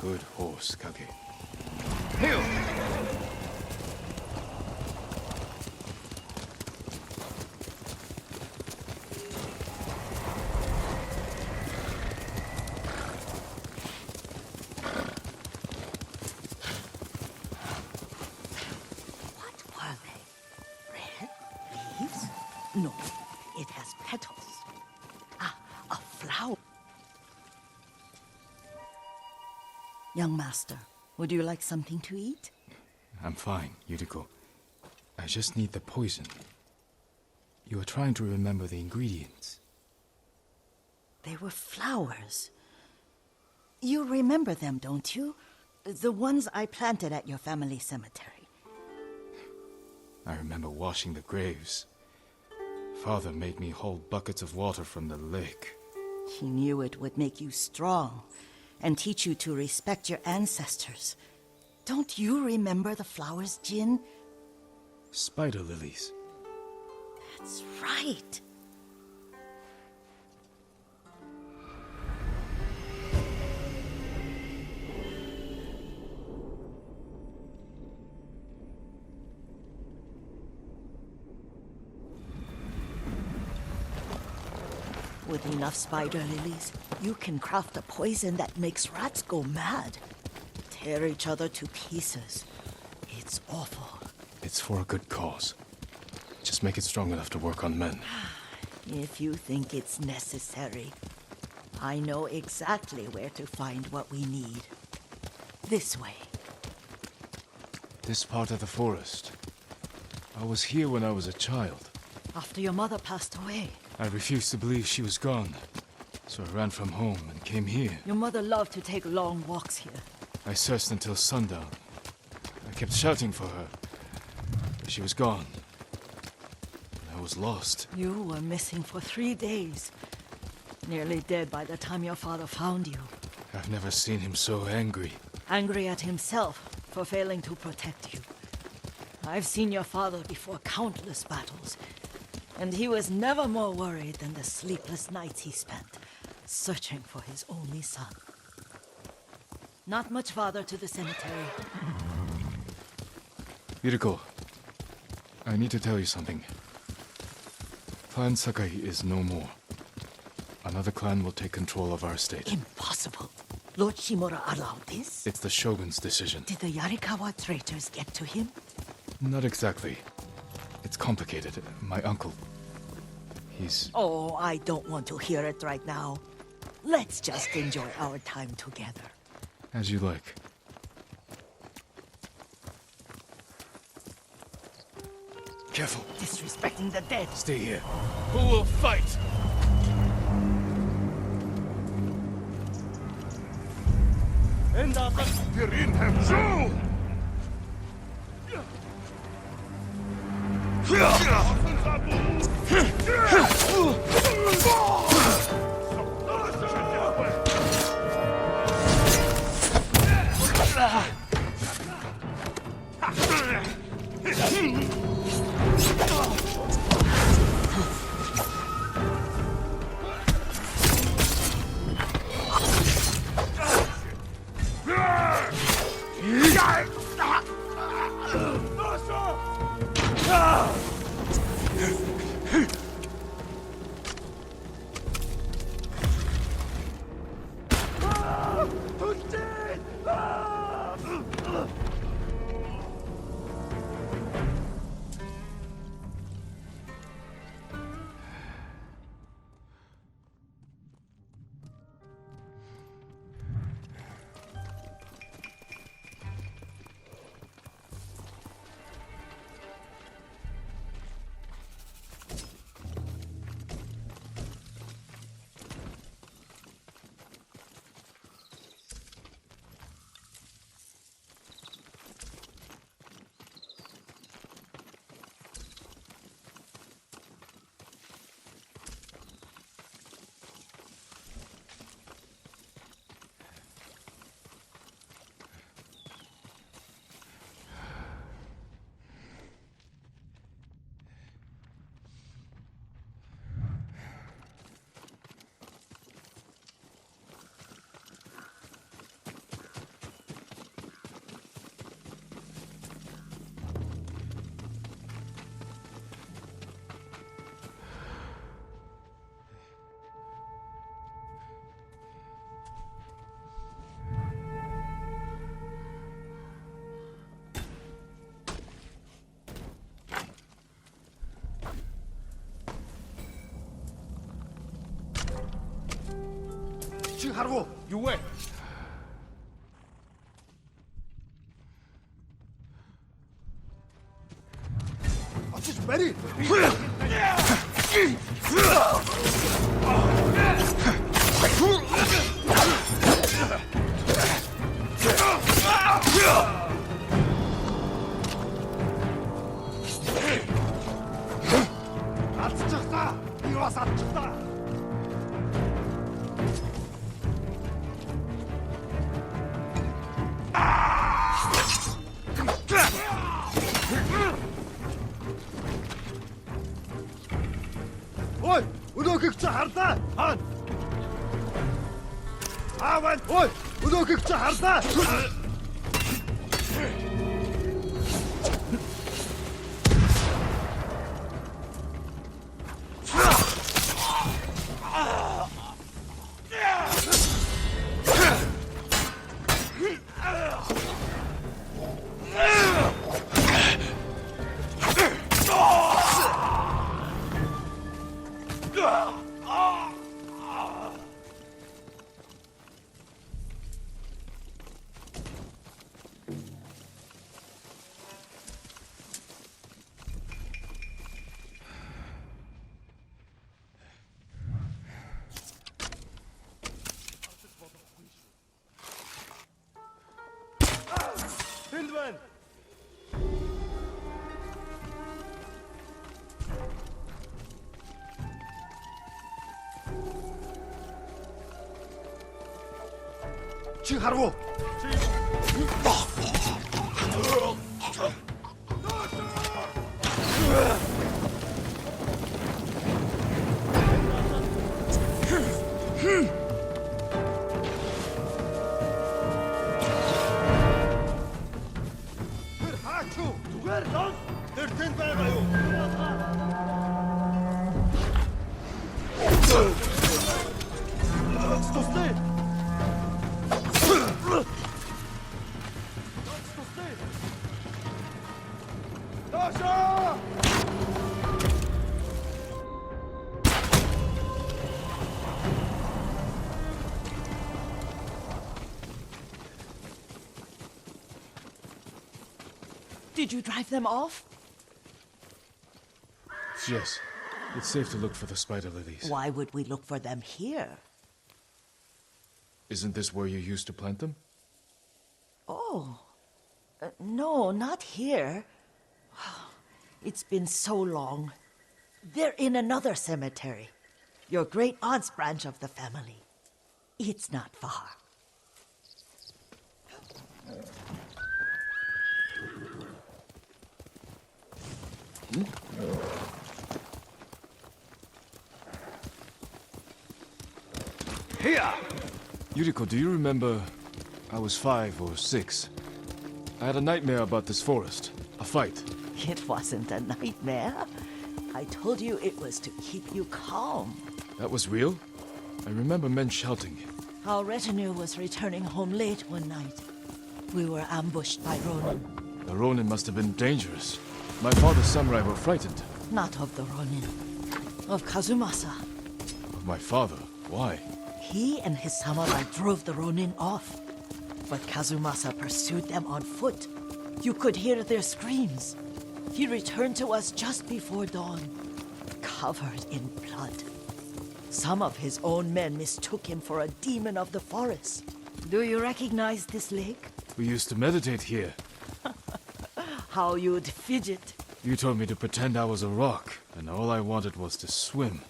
Good horse, Kage. Hail! What were they? Red leaves? No, it has petals. Ah, a flower. Young master, would you like something to eat? I'm fine, Yuriko. I just need the poison. You were trying to remember the ingredients. They were flowers. You remember them, don't you? The ones I planted at your family cemetery. I remember washing the graves. Father made me hold buckets of water from the lake. He knew it would make you strong and teach you to respect your ancestors. Don't you remember the flowers, Jin? Spider lilies. That's right. With enough spider lilies, you can craft a poison that makes rats go mad. Tear each other to pieces. It's awful. It's for a good cause. Just make it strong enough to work on men. If you think it's necessary, I know exactly where to find what we need. This way. This part of the forest. I was here when I was a child. After your mother passed away. I refused to believe she was gone. So I ran from home and came here. Your mother loved to take long walks here. I searched until sundown. I kept shouting for her. But she was gone. I was lost. You were missing for 3 days. Nearly dead by the time your father found you. I've never seen him so angry. Angry at himself for failing to protect you. I've seen your father before countless battles. And he was never more worried than the sleepless nights he spent searching for his only son. Not much farther to the cemetery. Yuriko, I need to tell you something. Clan Sakai is no more. Another clan will take control of our estate. Impossible. Lord Shimura allowed this? It's the Shogun's decision. Did the Yarikawa traitors get to him? Not exactly. It's complicated. My uncle... he's... Oh, I don't want to hear it right now. Let's just enjoy our time together. As you like. Careful. Disrespecting the dead. Stay here. Who will fight? харгу. Юу вэ? Очиж барь. Алдчихлаа. Би бас алдчихлаа. Ой, өнөөхийг чи харлаа. Хаана? Ааван, ой, өнөөхийг чи харлаа. Тэнд байна. Чи харгу. Тэр хаач юу? Зүгээр лон. Тэр тэнд байгаа юу? Тустай. Даша! Did you drive them off? Yes. It's safe to look for the spider lilies. Why would we look for them here? Isn't this where you used to plant them? Oh. No, not here. It's been so long. They're in another cemetery. Your great aunt's branch of the family. It's not far. Here. Yuriko, do you remember? I was 5 or 6. I had a nightmare about this forest. A fight. It wasn't a nightmare. I told you it was to keep you calm. That was real? I remember men shouting. Our retinue was returning home late one night. We were ambushed by Ronin. The Ronin must have been dangerous. My father's samurai were frightened. Not of the Ronin. Of Kazumasa. Of my father. Why? He and his samurai drove the Ronin off. But Kazumasa pursued them on foot. You could hear their screams. He returned to us just before dawn, covered in blood. Some of his own men mistook him for a demon of the forest. Do you recognize this lake? We used to meditate here. How you'd fidget. You told me to pretend I was a rock, and all I wanted was to swim.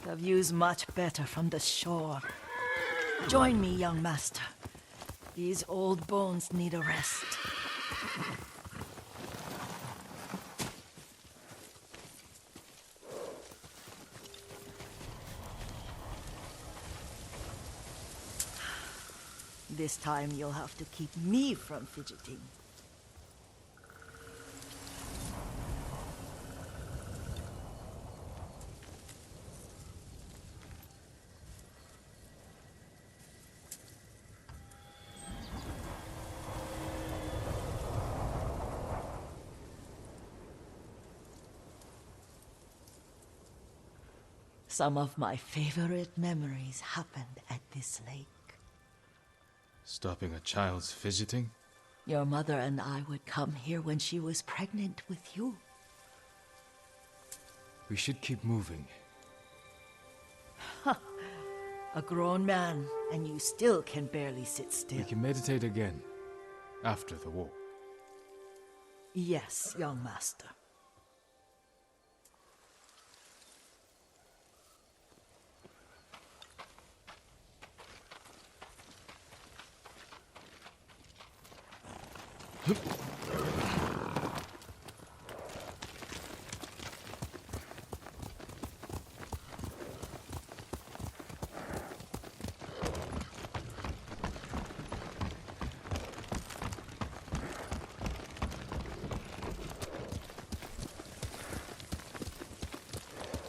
The view's much better from the shore. Join me, young master. These old bones need a rest. This time you'll have to keep me from fidgeting. Some of my favorite memories happened at this lake. Stopping a child's fidgeting? Your mother and I would come here when she was pregnant with you. We should keep moving. A grown man, and you still can barely sit still. We can meditate again. After the war. Yes, young master.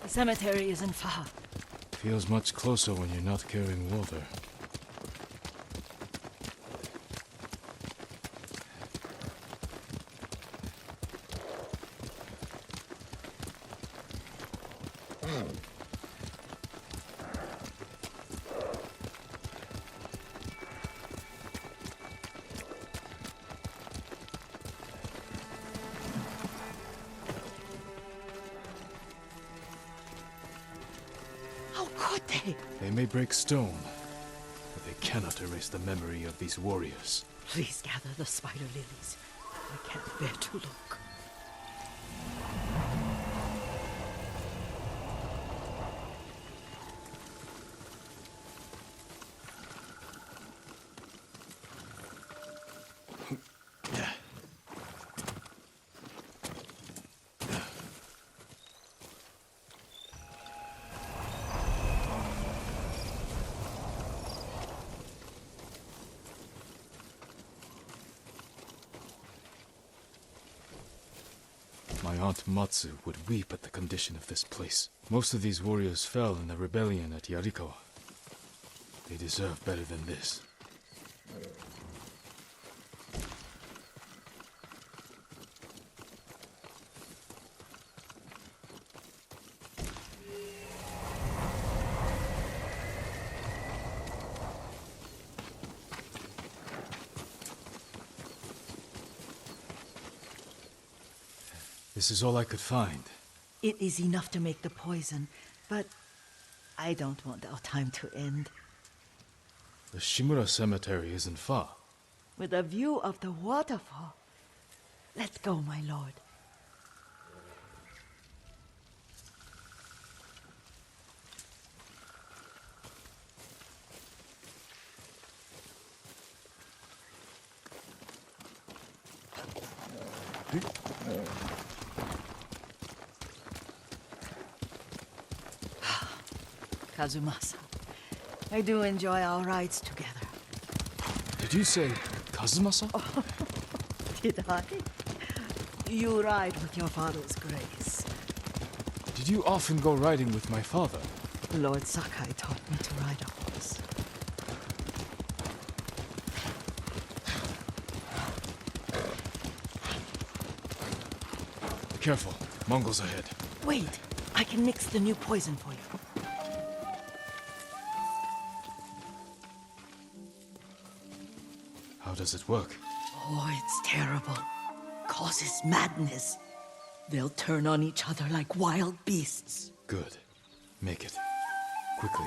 The cemetery isn't far. Feels much closer when you're not carrying water. How could they? They may break stone, but they cannot erase the memory of these warriors. Please gather the spider lilies. I can't bear to look. My aunt Matsu would weep at the condition of this place. Most of these warriors fell in the rebellion at Yarikawa. They deserve better than this. This is all I could find. It is enough to make the poison, but I don't want our time to end. The Shimura cemetery isn't far. With a view of the waterfall. Let's go, my lord. Kazumasa, I do enjoy our rides together. Did you say Kazumasa? Did I? You ride with your father's grace. Did you often go riding with my father? Lord Sakai taught me to ride a horse. Careful, Mongols ahead. Wait, I can mix the new poison for you. How does it work? Oh, it's terrible. Causes madness. They'll turn on each other like wild beasts. Good. Make it. Quickly.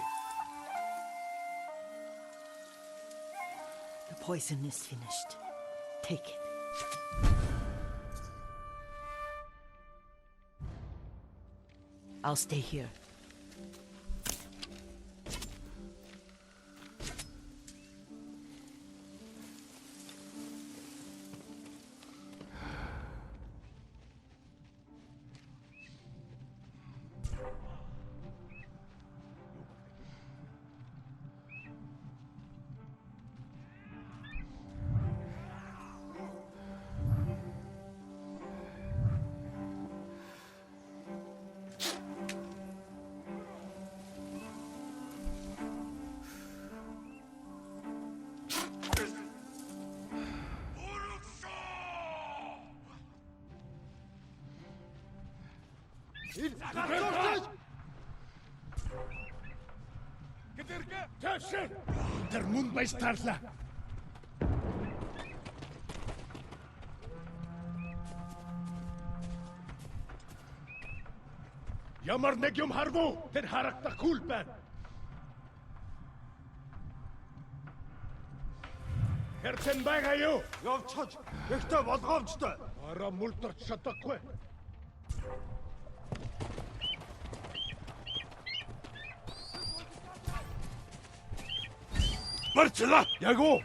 The poison is finished. Take it. I'll stay here. Tussen! Der moet bij startla. Ямар нэг юм харгу тэр харагдах хүл байна. Хэрхэн байгаа юу? Явцгач. Ихтэй болгоомжтой. Араа мулдаж чадахгүй. Марцла! Яг уу.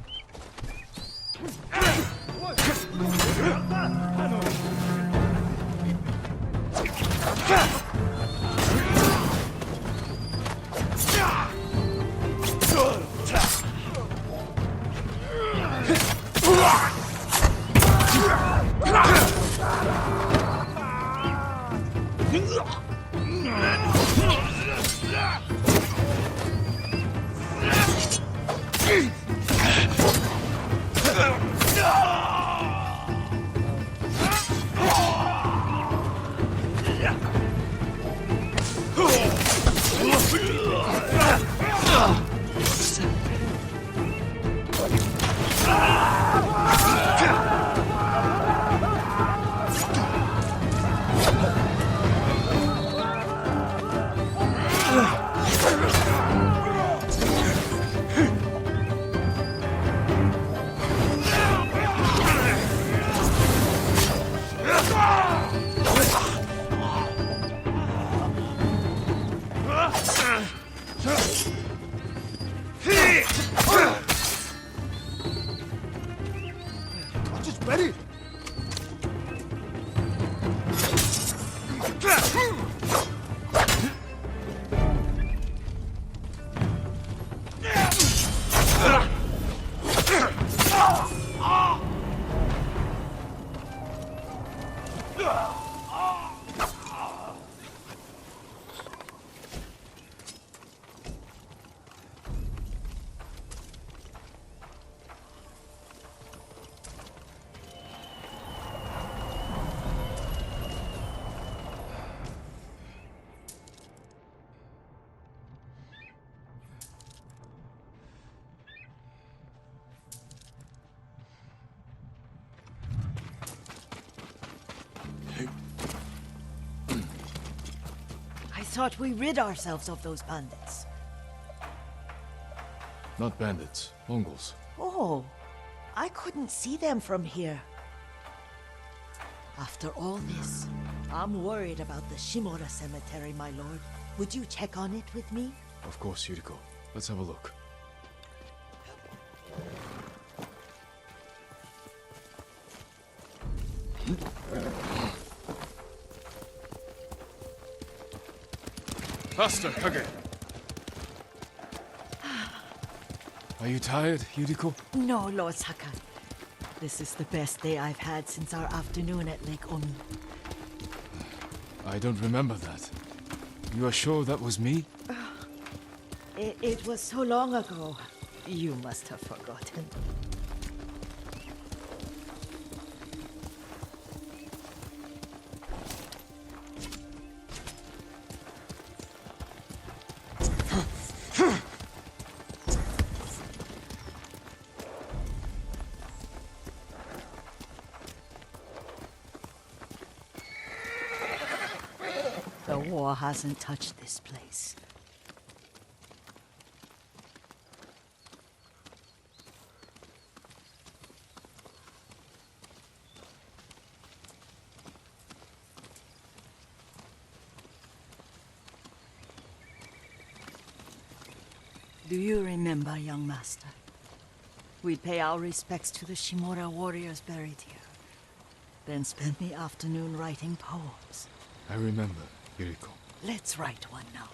I thought we rid ourselves of those bandits. Not bandits, Mongols. Oh, I couldn't see them from here. After all this, I'm worried about the Shimura cemetery, my lord. Would you check on it with me? Of course, Yuriko. Let's have a look. Faster, Kage! Are you tired, Yuriko? No, Lord Sakai. This is the best day I've had since our afternoon at Lake Omi. I don't remember that. You are sure that was me? It was so long ago. You must have forgotten. The war hasn't touched this place. Do you remember, young master? We'd pay our respects to the Shimura warriors buried here, then spend the afternoon writing poems. I remember, Yuriko. Let's write one now.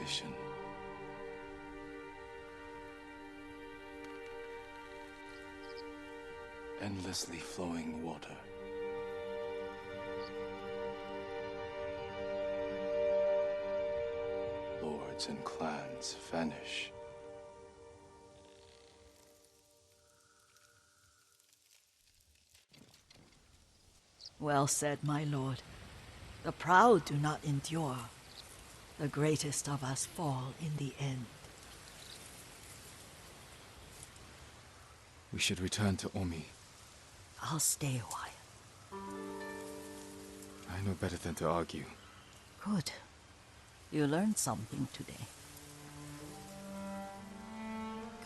isolation. Endlessly flowing water. Lords and clans vanish. Well said, my lord. The proud do not endure. The greatest of us fall in the end. We should return to Omi. I'll stay a while. I know better than to argue. Good. You learned something today.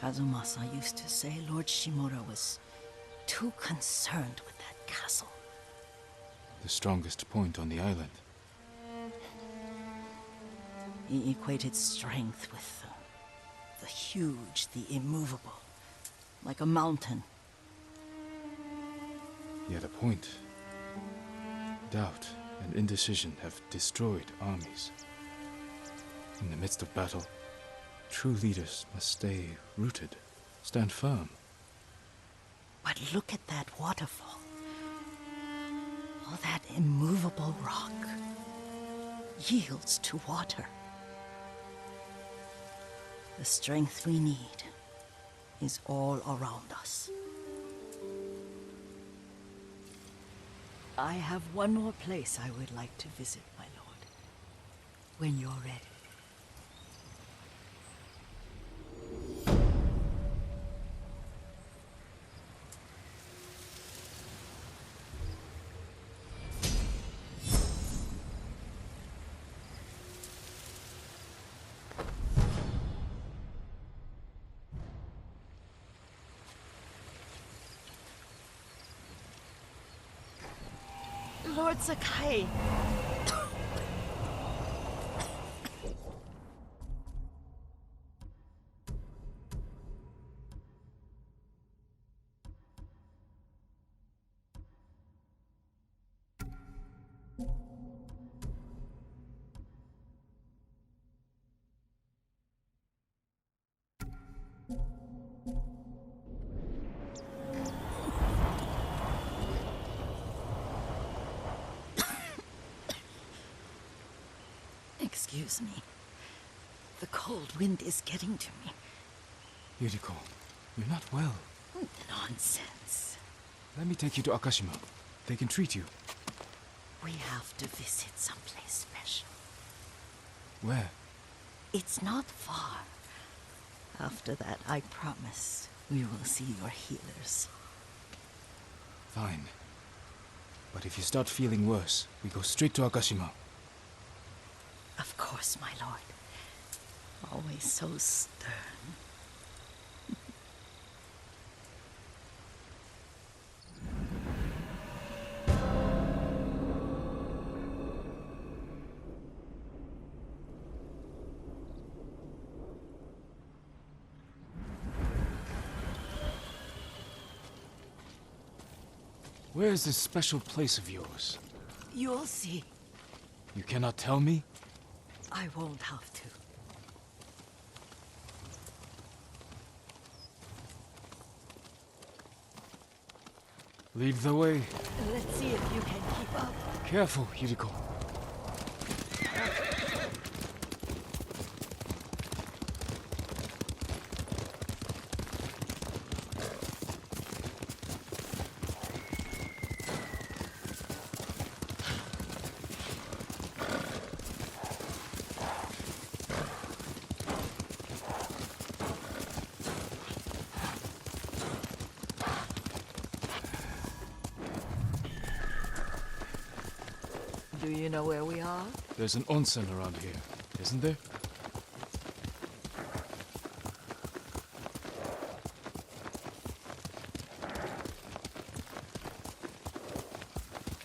Kazumasa used to say Lord Shimura was too concerned with that castle. The strongest point on the island. He equated strength with the huge, the immovable, like a mountain. He had a point. Doubt and indecision have destroyed armies. In the midst of battle, true leaders must stay rooted, stand firm. But look at that waterfall. All that immovable rock yields to water. The strength we need is all around us. I have one more place I would like to visit, my lord. When you're ready. Lord Sakai. Excuse me. The cold wind is getting to me. Yuriko, you're not well. Nonsense. Let me take you to Akashima. They can treat you. We have to visit someplace special. Where? It's not far. After that, I promise we will see your healers. Fine. But if you start feeling worse, we go straight to Akashima. Of course, my lord. Always so stern. Where is this special place of yours? You'll see. You cannot tell me? I won't have to. Lead the way. Let's see if you can keep up. Careful, Yuriko. Do you know where we are? There's an onsen around here, isn't there?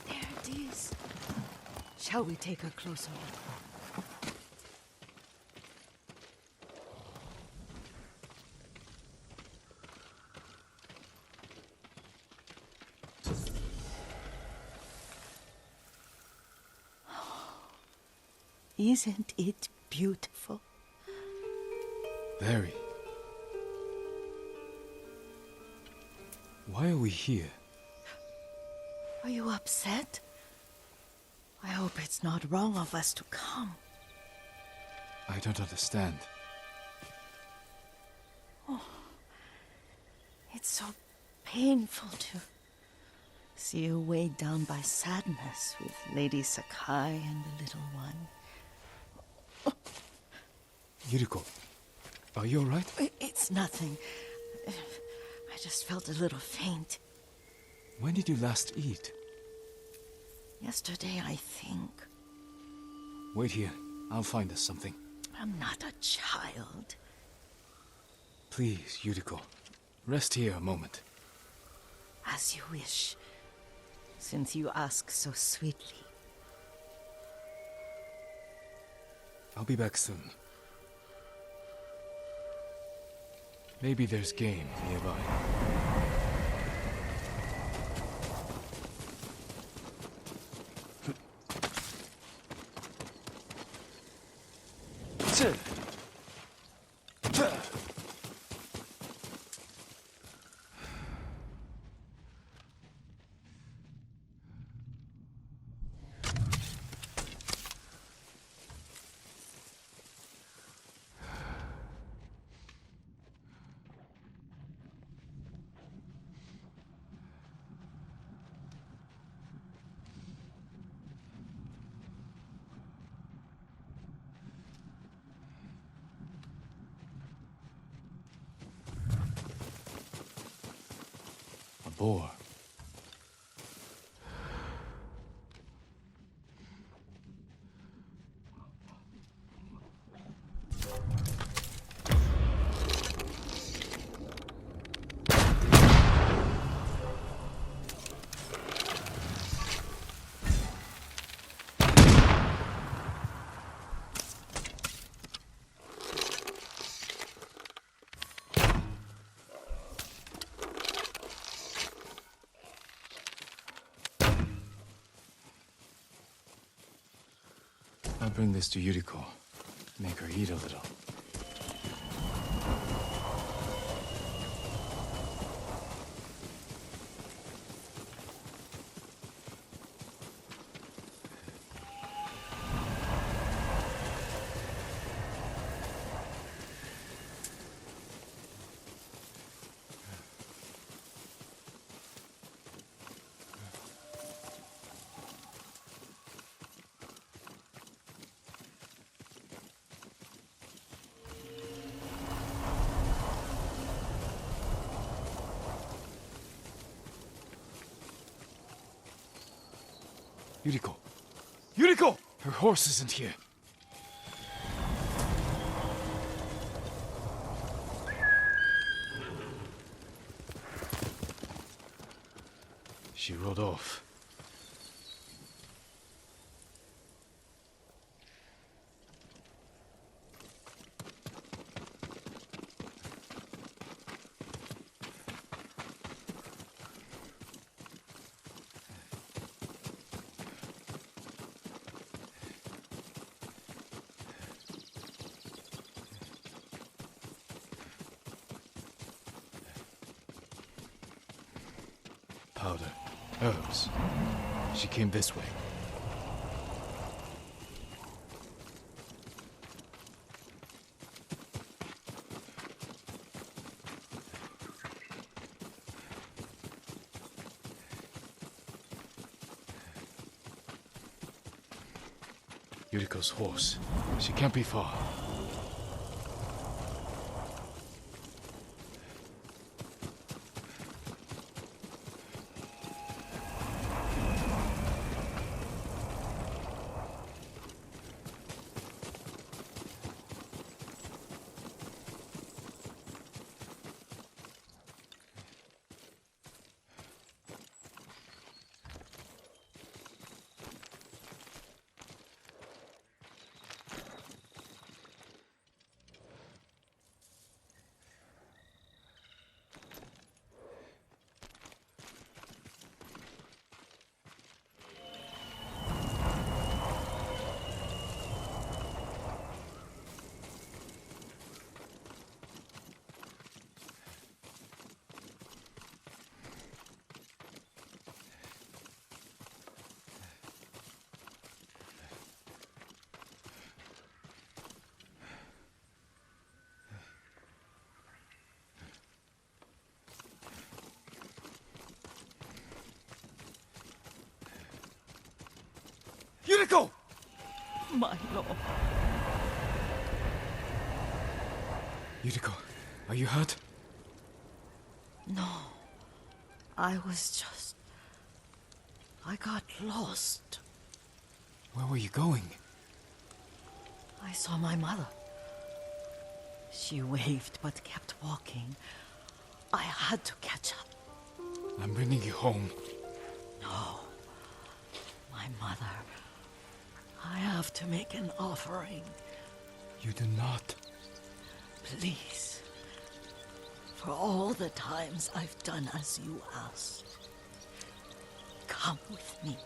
There it is. Shall we take a closer look? Isn't it beautiful? Very. Why are we here? Are you upset? I hope it's not wrong of us to come. I don't understand. It's so painful to see you weighed down by sadness with Lady Sakai and the little one. Yuriko, are you alright? It's nothing. I just felt a little faint. When did you last eat? Yesterday, I think. Wait here. I'll find us something. I'm not a child. Please, Yuriko. Rest here a moment. As you wish, since you ask so sweetly. I'll be back soon. Maybe there's game nearby. A boar. I'll bring this to Yuriko. Make her eat a little. Yuriko! Yuriko! Her horse isn't here. She rode off. Powder. Herbs. She came this way. Yuriko's horse. She can't be far. Yuriko! My lord. Yuriko, are you hurt? No. I got lost. Where were you going? I saw my mother. She waved but kept walking. I had to catch up. I'm bringing you home. No. My mother. I have to make an offering. You do not. Please. For all the times I've done as you asked. Come with me.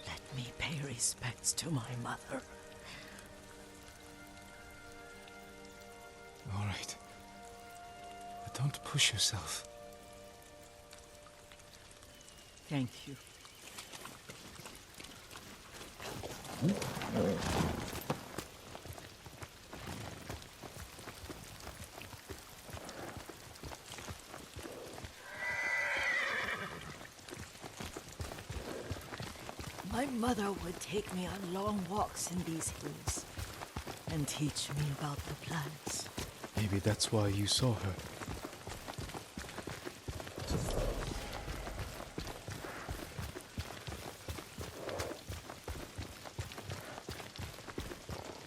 Let me pay respects to my mother. All right. But don't push yourself. Thank you. My mother would take me on long walks in these hills and teach me about the plants. Maybe that's why you saw her.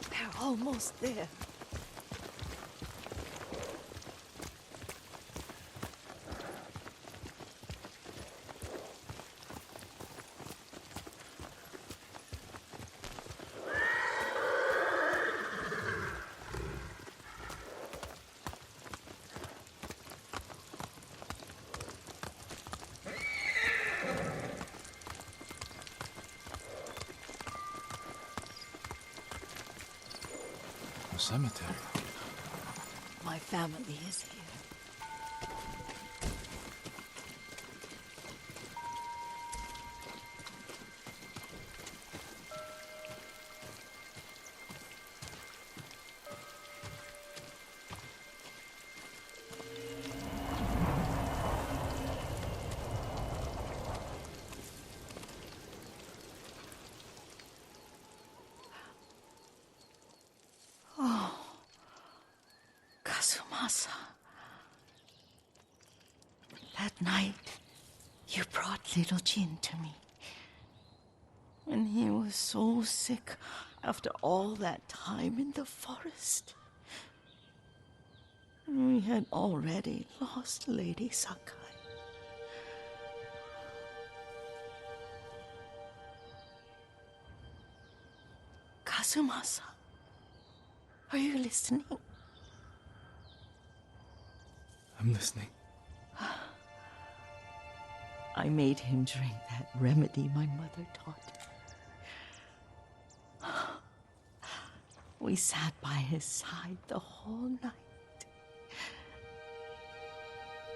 They're almost there. A cemetery. My family is here. Kazumasa. That night, you brought little Jin to me. When he was so sick after all that time in the forest. We had already lost Lady Sakai. Kazumasa, are you listening? I'm listening. I made him drink that remedy my mother taught him. We sat by his side the whole night.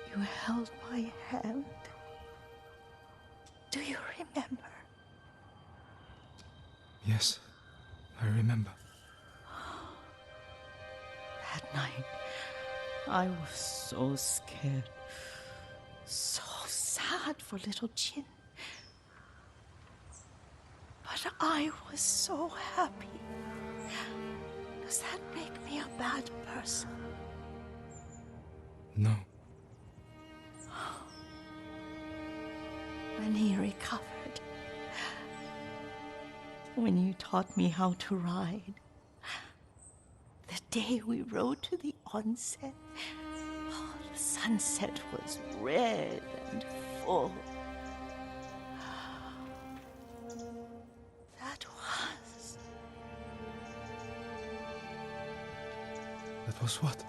You held my hand. Do you remember? Yes, I remember. That night, I was so scared. So sad for little Jin. But I was so happy. Does that make me a bad person? No. When he recovered, when you taught me how to ride, the day we rode to the onsen, oh, the sunset was red and full. That was what?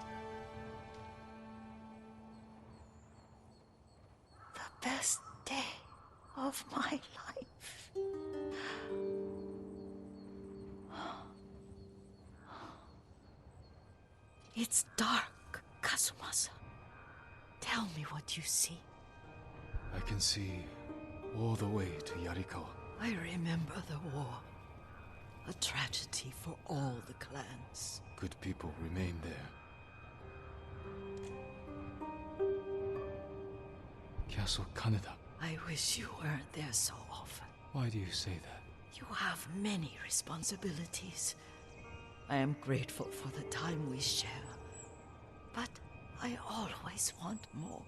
The best day of my life. It's dark, Kazumasa. Tell me what you see. I can see all the way to Yarikawa. I remember the war. A tragedy for all the clans. Good people remain there. Castle Kaneda. I wish you weren't there so often. Why do you say that? You have many responsibilities. I am grateful for the time we share, but I always want more.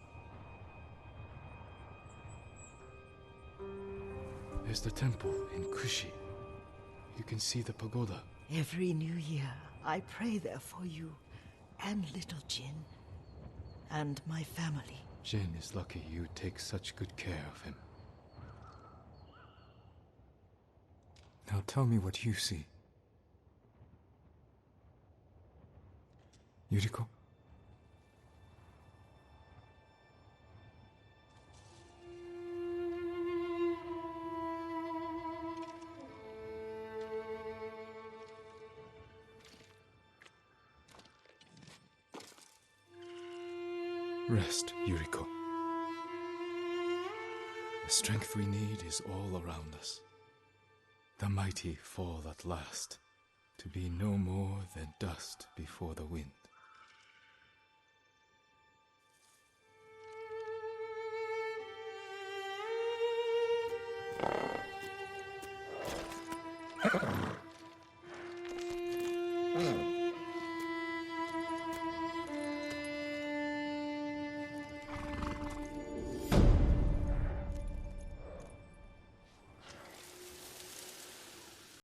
There's the temple in Kushi. You can see the pagoda. Every new year, I pray there for you, and little Jin, and my family. Jin is lucky you take such good care of him. Now tell me what you see. Yuriko? Rest, Yuriko. The strength we need is all around us. The mighty fall at last, to be no more than dust before the wind.